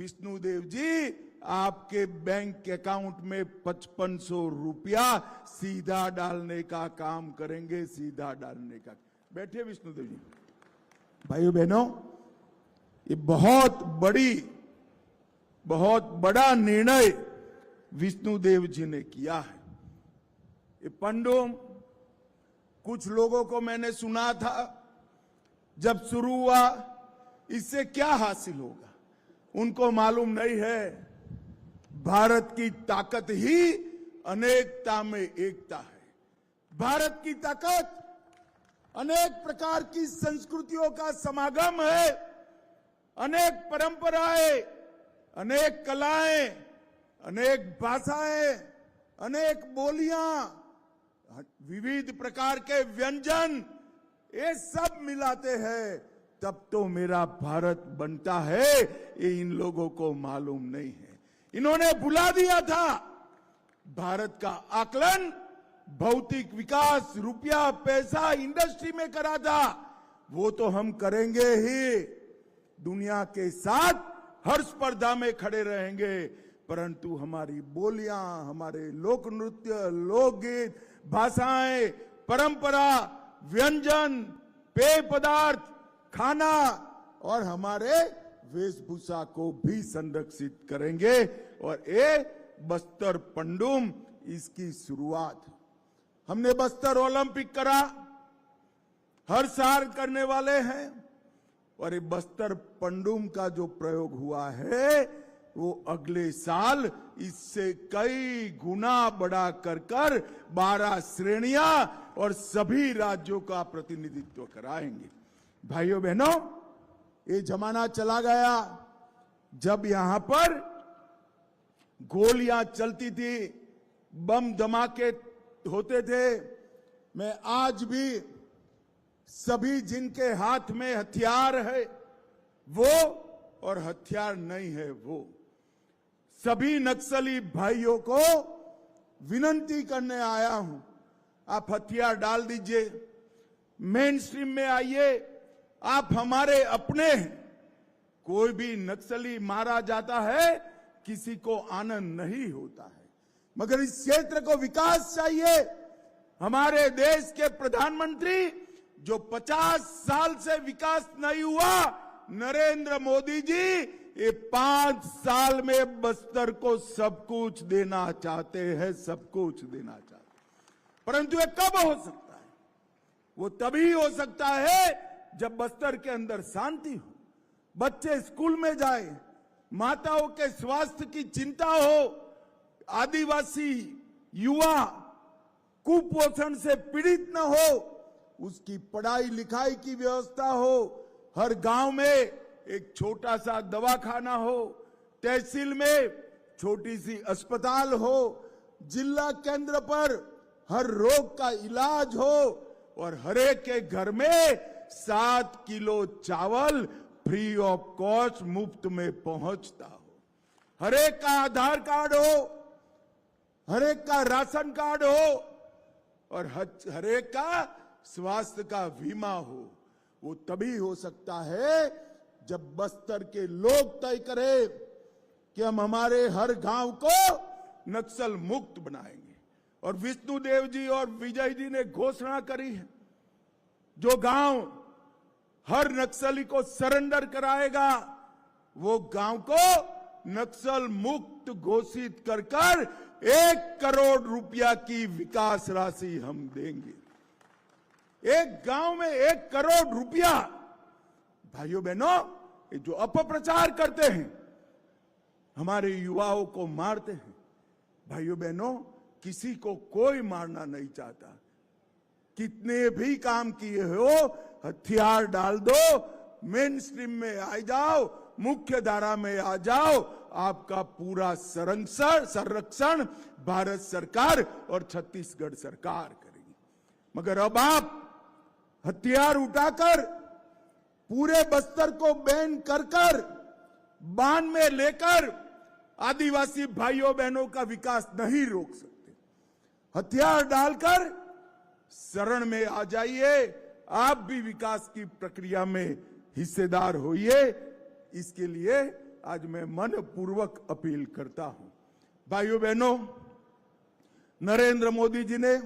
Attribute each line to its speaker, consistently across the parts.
Speaker 1: विष्णुदेव जी, आपके bank account में 5500 रुपया सीधा डालने का काम करेंगे, सीधा डालने का। बैठे विष्णुदेव जी। भाइयों बहनों, ये बहुत बड़ा निर्णय विष्णुदेव जी ने किया है। ये पंडुम, कुछ लोगों को मैंने सुना था जब शुरू हुआ इससे क्या हासिल होगा, उनको मालूम नहीं है भारत की ताकत ही अनेकता में एकता है। भारत की ताकत अनेक प्रकार की संस्कृतियों का समागम है, अनेक परंपराएं, अनेक कलाएं, अनेक भाषाएं, अनेक बोलियां, विविध प्रकार के व्यंजन, ये सब मिलाते हैं तब तो मेरा भारत बनता है। ये इन लोगों को मालूम नहीं है। इन्होंने भुला दिया था भारत का आकलन भौतिक विकास, रुपया पैसा, इंडस्ट्री में करा था। वो तो हम करेंगे ही, दुनिया के साथ हर स्पर्धा में खड़े रहेंगे, परंतु हमारी बोलियां, हमारे लोक नृत्य, लोकगीत, भाषाएं, परंपरा, व्यंजन, पेय पदार्थ, खाना और हमारे वेशभूषा को भी संरक्षित करेंगे। और ये बस्तर पंडुम इसकी शुरुआत। हमने बस्तर ओलंपिक करा, हर साल करने वाले हैं, और ये बस्तर पंडुम का जो प्रयोग हुआ है वो अगले साल इससे कई गुना बढ़ा कर 12 श्रेणियां और सभी राज्यों का प्रतिनिधित्व कराएंगे। भाइयों बहनों, ये जमाना चला गया जब यहां पर गोलियां चलती थी, बम धमाके होते थे। मैं आज भी सभी जिनके हाथ में हथियार है वो और हथियार नहीं है वो, सभी नक्सली भाइयों को विनती करने आया हूं, आप हथियार डाल दीजिए, मेन स्ट्रीम में आइए, आप हमारे अपने हैं। कोई भी नक्सली मारा जाता है, किसी को आनंद नहीं होता है, मगर इस क्षेत्र को विकास चाहिए। हमारे देश के प्रधानमंत्री जो 50 साल से विकास नहीं हुआ, नरेंद्र मोदी जी ये 5 साल में बस्तर को सब कुछ देना चाहते हैं, सब कुछ देना चाहते हैं। परंतु ये कब हो सकता है? वो तभी हो सकता है जब बस्तर के अंदर शांति हो, बच्चे स्कूल में जाए, माताओं के स्वास्थ्य की चिंता हो, आदिवासी युवा कुपोषण से पीड़ित न हो, उसकी पढ़ाई लिखाई की व्यवस्था हो, हर गांव में एक छोटा सा दवाखाना हो, तहसील में छोटी सी अस्पताल हो, जिला केंद्र पर हर रोग का इलाज हो और हर एक के घर में 7 किलो चावल फ्री ऑफ कॉस्ट मुफ्त में पहुंचता हो, हर एक का आधार कार्ड हो, हर एक का राशन कार्ड हो और हर एक का स्वास्थ्य का बीमा हो। वो तभी हो सकता है जब बस्तर के लोग तय करें कि हम हमारे हर गांव को नक्सल मुक्त बनाएंगे। और विष्णुदेव जी और विजय जी ने घोषणा करी है, जो गांव हर नक्सली को सरेंडर कराएगा वो गांव को नक्सल मुक्त घोषित कर 1 करोड़ रुपया की विकास राशि हम देंगे। एक गांव में 1 करोड़ रुपया। भाइयों बहनों, ये जो अपप्रचार करते हैं, हमारे युवाओं को मारते हैं, भाइयों बहनों, किसी को कोई मारना नहीं चाहता। कितने भी काम किए हो, हथियार डाल दो, मेन स्ट्रीम में आ जाओ, मुख्य धारा में आ जाओ, आपका पूरा संरक्षण भारत सरकार और छत्तीसगढ़ सरकार करेगी। मगर अब आप हथियार उठाकर पूरे बस्तर को बैन कर बांध में लेकर आदिवासी भाइयों बहनों का विकास नहीं रोक सकते। हथियार डालकर शरण में आ जाइए, आप भी विकास की प्रक्रिया में हिस्सेदार होइए। इसके लिए आज मैं मनपूर्वक अपील करता हूं। भाइयों बहनों, नरेंद्र मोदी जी ने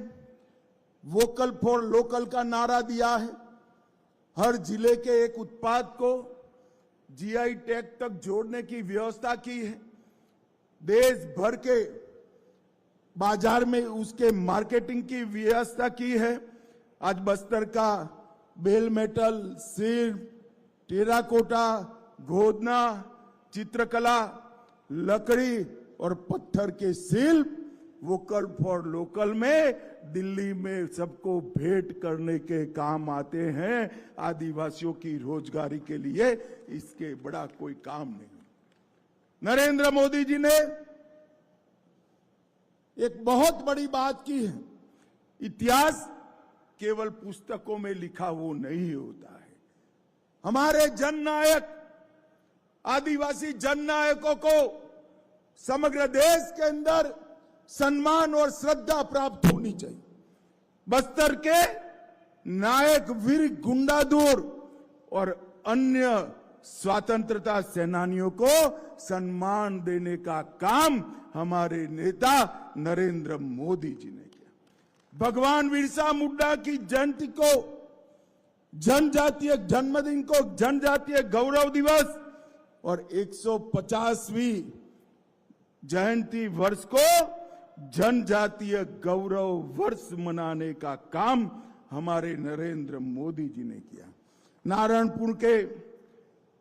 Speaker 1: वोकल फॉर लोकल का नारा दिया है। हर जिले के एक उत्पाद को जीआई टैग तक जोड़ने की व्यवस्था की है। देश भर के बाजार में उसके मार्केटिंग की व्यवस्था की है। आज बस्तर का बेल मेटल, सिर, टेराकोटा, गोदना, चित्रकला, लकड़ी और पत्थर के शिल्प वोकल फॉर लोकल में दिल्ली में सबको भेंट करने के काम आते हैं। आदिवासियों की रोजगारी के लिए इसके बड़ा कोई काम नहीं। नरेंद्र मोदी जी ने एक बहुत बड़ी बात की है। इतिहास केवल पुस्तकों में लिखा वो नहीं होता है। हमारे जननायक, आदिवासी जननायकों को समग्र देश के अंदर सम्मान और श्रद्धा प्राप्त होनी चाहिए। बस्तर के नायक वीर गुंडाधुर और अन्य स्वतंत्रता सेनानियों को सम्मान देने का काम हमारे नेता नरेंद्र मोदी जी ने किया। भगवान बिरसा मुंडा की जयंती को, जनजातीय जन्मदिन को जनजातीय गौरव दिवस और 150वीं जयंती वर्ष को जनजातीय गौरव वर्ष मनाने का काम हमारे नरेंद्र मोदी जी ने किया। नारायणपुर के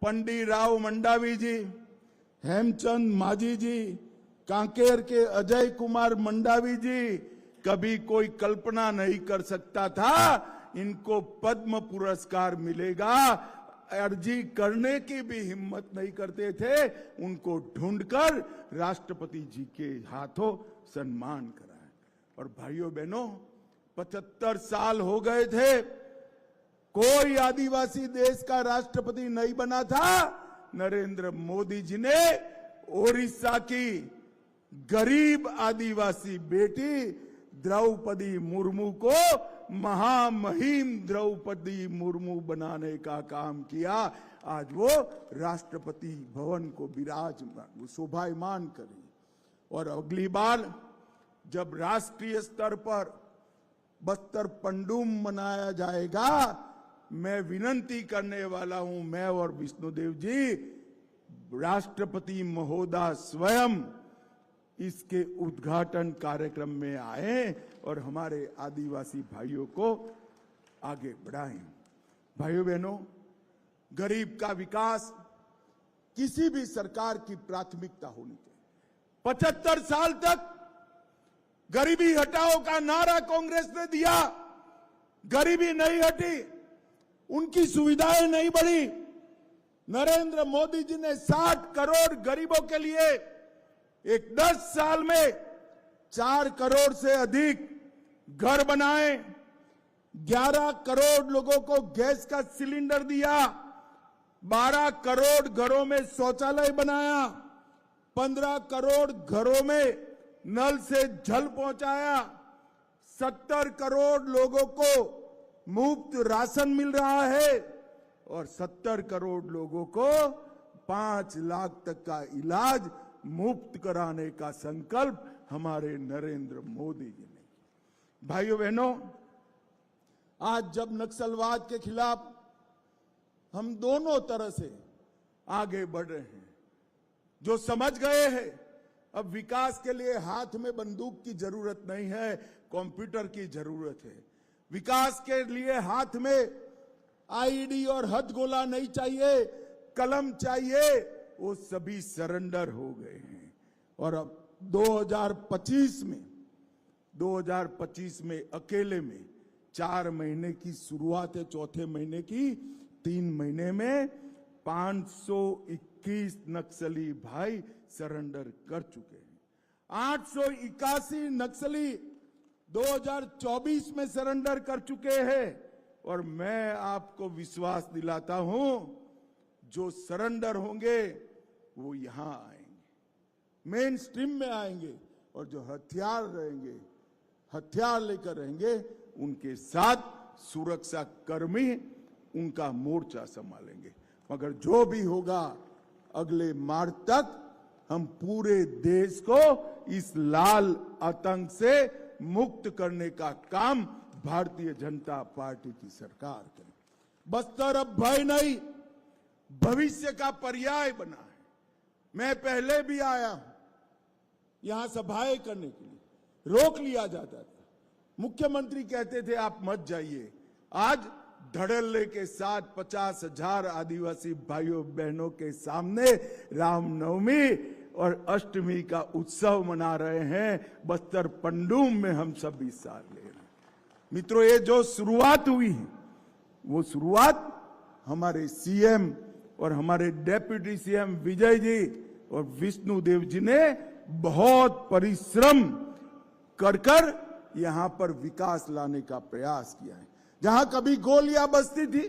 Speaker 1: पंडित राव मंडावी जी, हेमचंद माझी जी, कांकेर के अजय कुमार मंडावी जी, कभी कोई कल्पना नहीं कर सकता था इनको पद्म पुरस्कार मिलेगा। अर्जी करने की भी हिम्मत नहीं करते थे। उनको ढूंढकर राष्ट्रपति जी के हाथों सम्मान कराया। और भाइयों बहनों, 75 साल हो गए थे, कोई आदिवासी देश का राष्ट्रपति नहीं बना था। नरेंद्र मोदी जी ने ओडिशा की गरीब आदिवासी बेटी द्रौपदी मुर्मू को महामहिम द्रौपदी मुर्मू बनाने का काम किया। आज वो राष्ट्रपति भवन को विराजमान, शोभायमान करें। और अगली बार जब राष्ट्रीय स्तर पर बस्तर पंडुम मनाया जाएगा, मैं विनती करने वाला हूं, मैं और विष्णुदेव जी, राष्ट्रपति महोदय स्वयं इसके उद्घाटन कार्यक्रम में आए और हमारे आदिवासी भाइयों को आगे बढ़ाएं। भाइयों बहनों, गरीब का विकास किसी भी सरकार की प्राथमिकता होनी चाहिए। 75 साल तक गरीबी हटाओ का नारा कांग्रेस ने दिया, गरीबी नहीं हटी, उनकी सुविधाएं नहीं बढ़ी। नरेंद्र मोदी जी ने 60 करोड़ गरीबों के लिए एक 10 साल में 4 करोड़ से अधिक घर बनाए, 11 करोड़ लोगों को गैस का सिलेंडर दिया, 12 करोड़ घरों में शौचालय बनाया, 15 करोड़ घरों में नल से जल पहुंचाया, 70 करोड़ लोगों को मुफ्त राशन मिल रहा है और 70 करोड़ लोगों को 5 लाख तक का इलाज मुफ्त कराने का संकल्प हमारे नरेंद्र मोदी जी ने। भाइयों बहनों, आज जब नक्सलवाद के खिलाफ हम दोनों तरह से आगे बढ़ रहे हैं, जो समझ गए हैं अब विकास के लिए हाथ में बंदूक की जरूरत नहीं है, कंप्यूटर की जरूरत है। विकास के लिए हाथ में आईडी और हथगोला नहीं चाहिए, कलम चाहिए, वो सभी सरेंडर हो गए हैं। और अब 2025 में अकेले में 4 महीने की शुरुआत है, चौथे महीने की 3 महीने में 521 नक्सली भाई सरेंडर कर चुके हैं। 881 नक्सली 2024 में सरेंडर कर चुके हैं। और मैं आपको विश्वास दिलाता हूं, जो सरेंडर होंगे वो यहां आएंगे, मेन स्ट्रीम में आएंगे, और जो हथियार रहेंगे, हथियार लेकर रहेंगे, उनके साथ सुरक्षा कर्मी उनका मोर्चा संभालेंगे। मगर जो भी होगा, अगले मार्च तक हम पूरे देश को इस लाल आतंक से मुक्त करने का काम भारतीय जनता पार्टी की सरकार करे। बस्तर अब भय नहीं, भविष्य का पर्याय बना है। मैं पहले भी आया हूं यहां सभाएं करने के लिए, रोक लिया जाता था, मुख्यमंत्री कहते थे आप मत जाइए। आज धड़ल्ले के साथ 50,000 आदिवासी भाइयों बहनों के सामने रामनवमी और अष्टमी का उत्सव मना रहे हैं। बस्तर पंडूम में हम सब हिस्सा ले रहे हैं। मित्रों, ये जो शुरुआत हुई है वो शुरुआत हमारे सीएम और हमारे डेप्यूटी सीएम विजय जी और विष्णु देव जी ने बहुत परिश्रम कर यहां पर विकास लाने का प्रयास किया है। जहां कभी गोलियां बजती थी,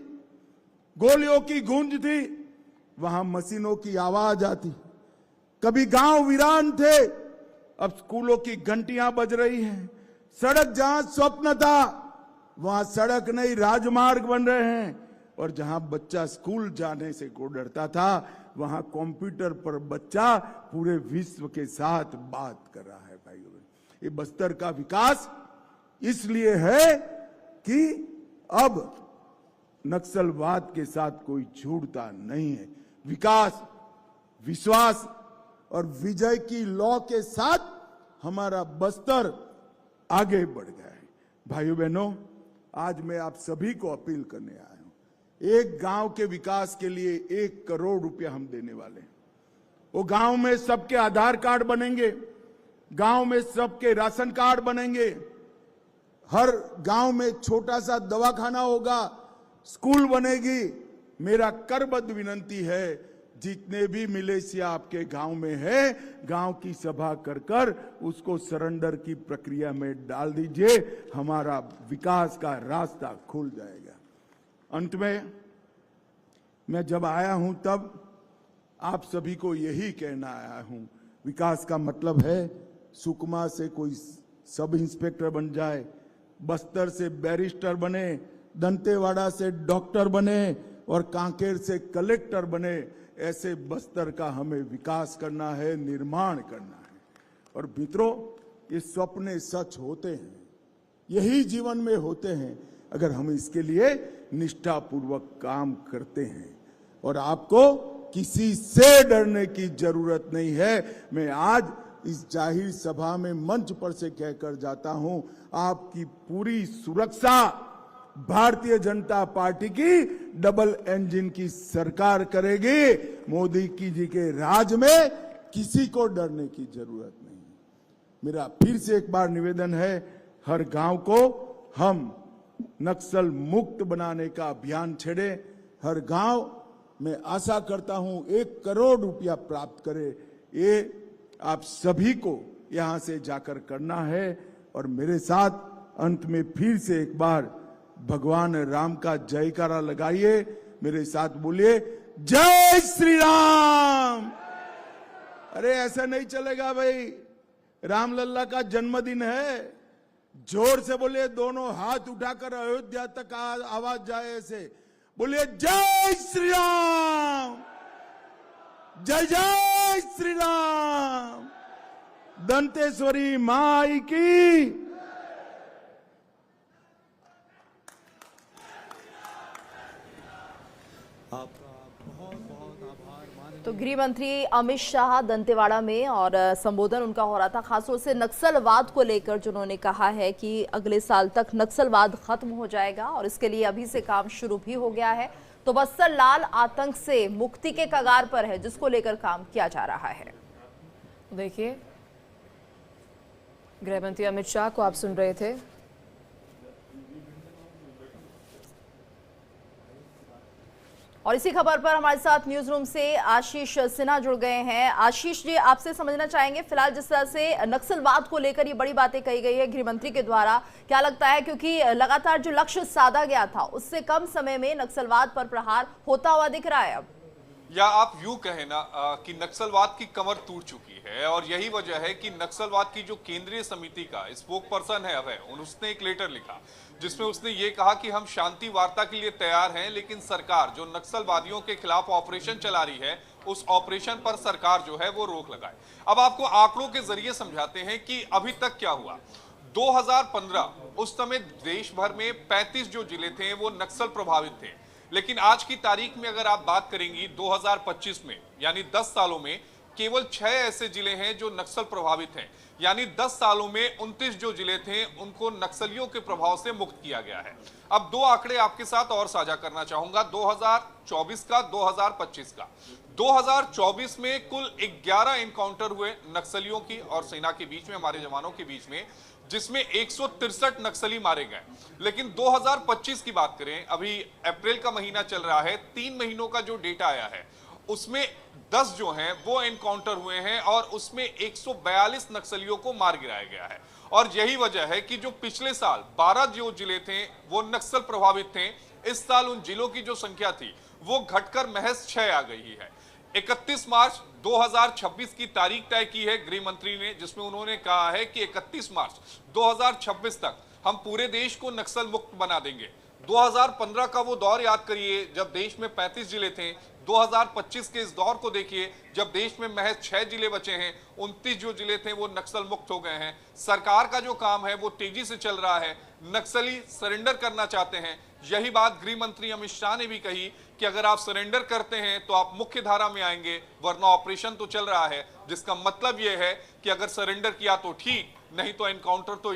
Speaker 1: गोलियों की गूंज थी, वहां मशीनों की आवाज आती। कभी गांव वीरान थे, अब स्कूलों की घंटियां बज रही हैं। सड़क जहां स्वप्न था वहां सड़क नहीं, राजमार्ग बन रहे हैं। और जहां बच्चा स्कूल जाने से को डरता था, वहां कंप्यूटर पर बच्चा पूरे विश्व के साथ बात कर रहा है। भाइयों, ये बस्तर का विकास इसलिए है कि अब नक्सलवाद के साथ कोई जुड़ता नहीं है। विकास, विश्वास और विजय की लौ के साथ हमारा बस्तर आगे बढ़ गया है। भाइयों बहनों, आज मैं आप सभी को अपील करने आया हूं। एक गांव के विकास के लिए 1 करोड़ रुपया हम देने वाले हैं। वो गांव में सबके आधार कार्ड बनेंगे, गांव में सबके राशन कार्ड बनेंगे, हर गांव में छोटा सा दवाखाना होगा, स्कूल बनेगी। मेरा करबद्ध विनंती है, जितने भी मिलेशिया आपके गांव में है, गांव की सभा कर उसको सरेंडर की प्रक्रिया में डाल दीजिए। हमारा विकास का रास्ता खुल जाएगा। अंत में मैं जब आया हूं तब आप सभी को यही कहना आया हूं, विकास का मतलब है सुकमा से कोई सब इंस्पेक्टर बन जाए, बस्तर से बैरिस्टर बने, दंतेवाड़ा से डॉक्टर बने और कांकेर से कलेक्टर बने। ऐसे बस्तर का हमें विकास करना है, निर्माण करना है। और मित्रों, ये सपने सच होते हैं, यही जीवन में होते हैं अगर हम इसके लिए निष्ठापूर्वक काम करते हैं। और आपको किसी से डरने की जरूरत नहीं है। मैं आज इस जाहिर सभा में मंच पर से कहकर जाता हूं, आपकी पूरी सुरक्षा भारतीय जनता पार्टी की डबल इंजन की सरकार करेगी। मोदी जी के राज में किसी को डरने की जरूरत नहीं। मेरा फिर से एक बार निवेदन है, हर गांव को हम नक्सल मुक्त बनाने का अभियान छेड़े। हर गांव में आशा करता हूं 1 करोड़ रुपया प्राप्त करे। ये आप सभी को यहां से जाकर करना है। और मेरे साथ अंत में फिर से एक बार भगवान राम का जयकारा लगाइए, मेरे साथ बोलिए, जय श्री राम। अरे ऐसा नहीं चलेगा भाई, रामलल्ला का जन्मदिन है। जोर से बोलिए, दोनों हाथ उठाकर अयोध्या तक आवाज जाए। ऐसे बोलिए, जय श्री राम, जय जय श्री राम, दंतेश्वरी माई की।
Speaker 2: तो गृह मंत्री अमित शाह दंतेवाड़ा में और संबोधन उनका हो रहा था, खासतौर से नक्सलवाद को लेकर, जिन्होंने कहा है कि अगले साल तक नक्सलवाद खत्म हो जाएगा और इसके लिए अभी से काम शुरू भी हो गया है। तो बस्तर लाल आतंक से मुक्ति के कगार पर है, जिसको लेकर काम किया जा रहा है।
Speaker 3: देखिए, गृह मंत्री अमित शाह को आप सुन रहे थे।
Speaker 2: और इसी खबर पर हमारे साथ न्यूज रूम से आशीष सिन्हा जुड़ गए हैं। आशीष जी, आपसे समझना चाहेंगे, फिलहाल जिस तरह से नक्सलवाद को लेकर ये बड़ी बातें कही गई है गृह मंत्री के द्वारा, क्या लगता है, क्योंकि लगातार जो लक्ष्य साधा गया था उससे कम समय में नक्सलवाद पर प्रहार होता हुआ दिख रहा है अब?
Speaker 4: या आप यूं कहें ना कि नक्सलवाद की कमर टूट चुकी है और यही वजह है कि नक्सलवाद की जो केंद्रीय समिति का स्पोक पर्सन है अभय, उसने एक लेटर लिखा जिसमें उसने ये कहा कि हम शांति वार्ता के लिए तैयार हैं, लेकिन सरकार जो नक्सलवादियों के खिलाफ ऑपरेशन चला रही है उस ऑपरेशन पर सरकार जो है वो रोक लगाए। अब आपको आंकड़ों के जरिए समझाते हैं कि अभी तक क्या हुआ। 2015 उस समय देश भर में 35 जो जिले थे वो नक्सल प्रभावित थे, लेकिन आज की तारीख में अगर आप बात करेंगी 2025 में, यानी 10 सालों में केवल 6 ऐसे जिले हैं जो नक्सल प्रभावित हैं। यानी 10 सालों में 29 जो जिले थे उनको नक्सलियों के प्रभाव से मुक्त किया गया है। अब दो आंकड़े आपके साथ और साझा करना चाहूंगा, 2024 का, 2025 का। 2024 में कुल 11 एनकाउंटर हुए नक्सलियों की और सेना के बीच में, हमारे जवानों के बीच में, जिसमें 163 नक्सली मारे गए। लेकिन 2025 की बात करें, अभी अप्रैल का महीना चल रहा है, 3 महीनों का जो डेटा आया है उसमें 10 जो हैं वो एनकाउंटर हुए हैं और उसमें 142 नक्सलियों को मार गिराया गया है। और यही वजह है कि जो पिछले साल 12 जो जिले थे वो नक्सल प्रभावित थे, इस साल उन जिलों की जो संख्या थी वो घटकर महज 6 आ गई है। 31 मार्च 2026 की तारीख तय की है गृह मंत्री ने, जिसमें उन्होंने कहा है कि 31 मार्च 2026 तक हम पूरे देश को नक्सल मुक्त बना देंगे। 2015 का वो दौर याद करिए जब देश में 35 जिले थे, 2025 के इस दौर को देखिए जब देश में महज 6 जिले बचे हैं, 29 जो जिले थे वो नक्सल मुक्त हो गए हैं। सरकार का जो काम है वो तेजी से चल रहा है, नक्सली सरेंडर करना चाहते हैं। यही बात गृह मंत्री अमित शाह ने भी कही कि अगर आप सरेंडर करते हैं तो आप मुख्य धारा में आएंगे, वरना ऑपरेशन तो चल रहा है, जिसका मतलब यह है कि अगर सरेंडर किया तो ठीक, नहीं तो एनकाउंटर तो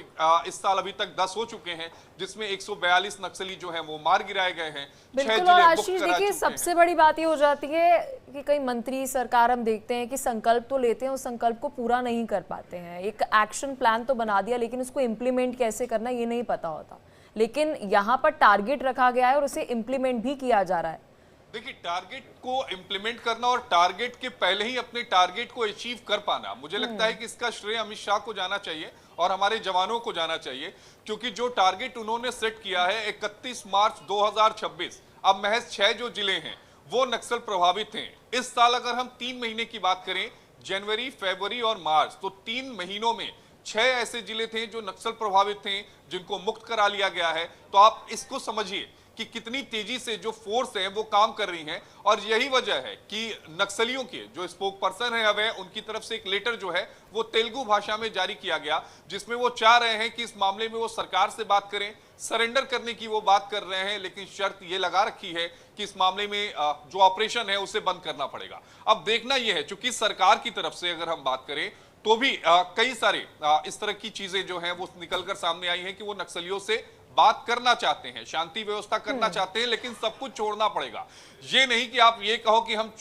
Speaker 4: इस साल अभी तक 10 हो चुके हैं, जिसमें 142 नक्सली जो हैं वो मार गिराए गए हैं।
Speaker 3: बिल्कुल। और आशीष देखिए, सबसे बड़ी बात ये हो जाती है कि कई मंत्री, सरकार हम देखते हैं कि संकल्प तो लेते हैं, उस संकल्प को पूरा नहीं कर पाते हैं। एक एक्शन प्लान तो बना दिया, लेकिन उसको इम्प्लीमेंट कैसे करना ये नहीं पता होता। लेकिन यहाँ पर टारगेट रखा गया है और उसे इम्प्लीमेंट भी किया जा रहा है।
Speaker 4: देखिए, टारगेट को इंप्लीमेंट करना और टारगेट के पहले ही अपने टारगेट को अचीव कर पाना, मुझे लगता है कि इसका श्रेय अमित शाह को जाना चाहिए और हमारे जवानों को जाना चाहिए, क्योंकि जो टारगेट उन्होंने सेट किया है 31 मार्च 2026, अब महज 6 जो जिले हैं वो नक्सल प्रभावित हैं। इस साल अगर हम 3 महीने की बात करें, जनवरी, फरवरी और मार्च, तो 3 महीनों में 6 ऐसे जिले थे जो नक्सल प्रभावित थे, जिनको मुक्त करा लिया गया है। तो आप इसको समझिए कि कितनी तेजी से जो फोर्स है वो काम कर रही हैं। और यही वजह है कि नक्सलियों के जो स्पोक पर्सन है अब उनकी तरफ से एक लेटर जो है वो तेलुगु भाषा में जारी किया गया, जिसमें वो चाह रहे हैं कि इस मामले में वो सरकार से बात करें, सरेंडर करने की वो बात कर रहे हैं, लेकिन शर्त ये लगा रखी है कि इस मामले में जो ऑपरेशन है उसे बंद करना पड़ेगा। अब देखना यह है, चूंकि सरकार की तरफ से अगर हम बात करें तो भी कई सारे इस तरह की चीजें जो हैं वो निकलकर सामने आई हैं कि वो नक्सलियों से बात करना चाहते हैं, शांति व्यवस्था करना चाहते हैं, लेकिन सब कुछ छोड़ना पड़ेगा। ये नहीं कि आप ये कहो कि हम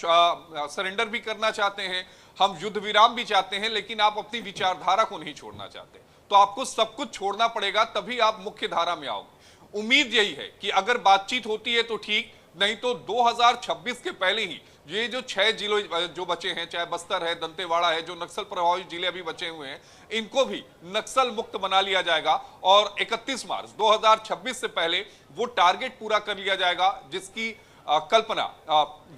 Speaker 4: सरेंडर भी करना चाहते हैं, हम युद्ध विराम भी चाहते हैं, लेकिन आप अपनी विचारधारा को नहीं छोड़ना चाहते। तो आपको सब कुछ छोड़ना पड़ेगा, तभी आप मुख्य धारा में आओगे। उम्मीद यही है कि अगर बातचीत होती है तो ठीक, नहीं तो 2026 के पहले ही ये जो 6 जिले जो बचे हैं, चाहे बस्तर है, दंतेवाड़ा है, जो नक्सल प्रभावित जिले अभी बचे हुए हैं, इनको भी नक्सल मुक्त बना लिया जाएगा और 31 मार्च 2026 से पहले वो टारगेट पूरा कर लिया जाएगा, जिसकी कल्पना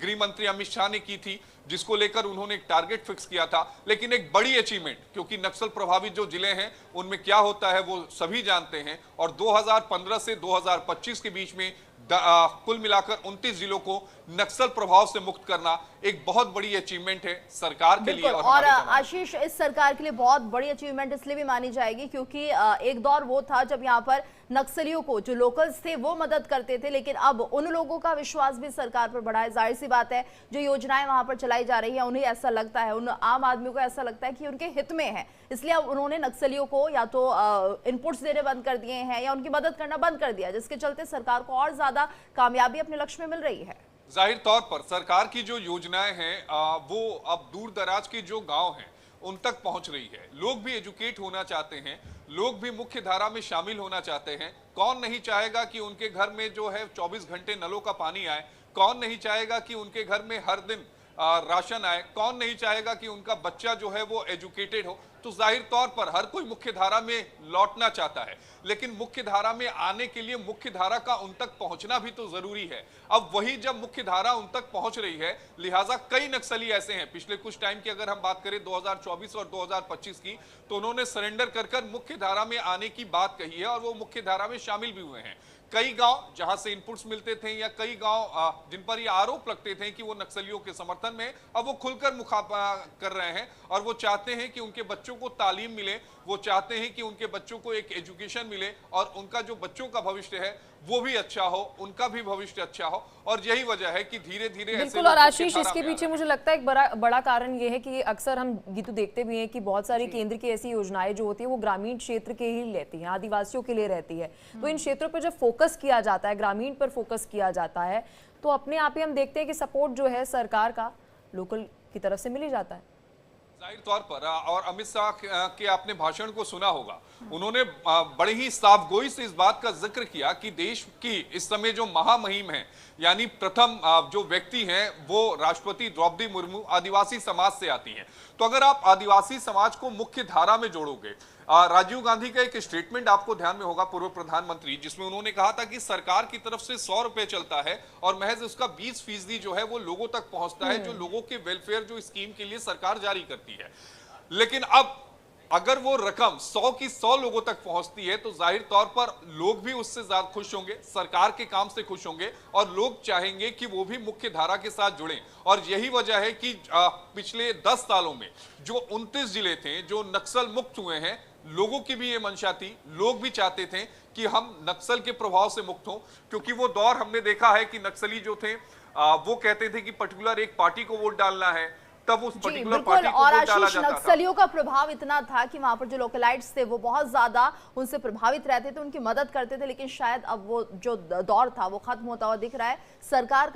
Speaker 4: गृह मंत्री अमित शाह ने की थी, जिसको लेकर उन्होंने एक टारगेट फिक्स किया था। लेकिन एक बड़ी अचीवमेंट, क्योंकि नक्सल प्रभावित जो जिले हैं उनमें क्या होता है वो सभी जानते हैं, और 2015 से 2025 के बीच में कुल मिलाकर 29 जिलों को नक्सल प्रभाव से मुक्त करना एक बहुत बड़ी अचीवमेंट है सरकार के लिए।
Speaker 2: और आशीष, इस सरकार के लिए बहुत बड़ी अचीवमेंट इसलिए भी मानी जाएगी क्योंकि एक दौर वो था जब यहाँ पर नक्सलियों को जो लोकल्स थे वो मदद करते थे, लेकिन अब उन लोगों का विश्वास भी सरकार पर बढ़ा है। जाहिर सी बात है, जो योजनाएं वहां पर चलाई जा रही है उन्हें ऐसा लगता है, उन आम आदमी को ऐसा लगता है कि उनके हित में है, इसलिए अब उन्होंने नक्सलियों को या तो इनपुट्स देने बंद कर दिए हैं या उनकी मदद करना बंद कर दिया, जिसके चलते सरकार को और ज्यादा कामयाबी अपने लक्ष्य में मिल रही है।
Speaker 4: जाहिर तौर पर सरकार की जो योजनाएं हैं वो अब दूर दराज के जो गांव हैं उन तक पहुंच रही है। लोग भी एजुकेट होना चाहते हैं, लोग भी मुख्य धारा में शामिल होना चाहते हैं। कौन नहीं चाहेगा कि उनके घर में जो है 24 घंटे नलों का पानी आए, कौन नहीं चाहेगा कि उनके घर में हर दिन राशन आए, कौन नहीं चाहेगा कि उनका बच्चा जो है वो एजुकेटेड हो। तो जाहिर तौर पर हर कोई मुख्य धारा में लौटना चाहता है, लेकिन मुख्य धारा में आने के लिए मुख्य धारा का उन तक पहुंचना भी तो जरूरी है। अब वही जब मुख्य धारा उन तक पहुंच रही है, लिहाजा कई नक्सली ऐसे हैं पिछले कुछ टाइम की अगर हम बात करें 2024 और 2025 की, तो उन्होंने सरेंडर कर मुख्य धारा में आने की बात कही है और वो मुख्य धारा में शामिल भी हुए हैं। कई गांव जहां से इनपुट्स मिलते थे या कई गांव जिन पर ये आरोप लगते थे कि वो नक्सलियों के समर्थन में, अब वो खुलकर मुखातिब कर रहे हैं और वो चाहते हैं कि उनके बच्चों को तालीम मिले, वो चाहते हैं कि उनके बच्चों को एक एजुकेशन मिले और उनका जो बच्चों का भविष्य है वो भी अच्छा हो, उनका भी भविष्य अच्छा हो। और यही वजह है कि धीरे धीरे
Speaker 3: बिल्कुल। और आशीष, इसके पीछे मुझे लगता है एक बड़ा कारण ये है कि अक्सर हम गीतू देखते भी हैं कि बहुत सारी केंद्र की ऐसी योजनाएं जो होती है वो ग्रामीण क्षेत्र के ही रहती हैं, आदिवासियों के लिए रहती है। तो इन क्षेत्रों पर जब फोकस किया जाता है, ग्रामीण पर फोकस किया जाता है, तो अपने आप ही हम देखते हैं कि सपोर्ट जो है सरकार का लोकल की तरफ से मिल ही जाता है।
Speaker 4: जाहिर तौर पर, और अमित शाह के आपने भाषण को सुना होगा, उन्होंने बड़े ही साफगोई से इस बात का जिक्र किया कि देश की इस समय जो महामहिम है, यानी प्रथम जो व्यक्ति हैं वो राष्ट्रपति द्रौपदी मुर्मू आदिवासी समाज से आती हैं। तो अगर आप आदिवासी समाज को मुख्य धारा में जोड़ोगे, राजीव गांधी का एक स्टेटमेंट आपको ध्यान में होगा, पूर्व प्रधानमंत्री, जिसमें उन्होंने कहा था कि सरकार की तरफ से 100 रुपए चलता है और महज उसका 20% जो है वो लोगों तक पहुंचता है, जो लोगों के वेलफेयर जो स्कीम के लिए सरकार जारी करती है। लेकिन अब अगर वो रकम 100 की 100 लोगों तक पहुंचती है तो जाहिर तौर पर लोग भी उससे ज्यादा खुश होंगे, सरकार के काम से खुश होंगे और लोग चाहेंगे कि वो भी मुख्य धारा के साथ जुड़ें। और यही वजह है कि पिछले 10 सालों में जो 29 जिले थे जो नक्सल मुक्त हुए हैं, लोगों की भी ये मंशा थी, लोग भी चाहते थे कि हम नक्सल के प्रभाव से मुक्त हों, क्योंकि वो दौर हमने देखा है कि नक्सली जो थे वो कहते थे कि पर्टिकुलर एक पार्टी को वोट डालना है, तब उस पर्टिकुलर पार्टी को वोट डाला जाता था।
Speaker 2: नक्सलियों का प्रभाव इतना था कि वहां पर जो लोकलाइट्स थे वो बहुत ज्यादा उनसे प्रभावित रहते थे, उनकी मदद करते थे, लेकिन शायद अब वो जो दौर था वो खत्म होता हुआ दिख रहा है। सरकार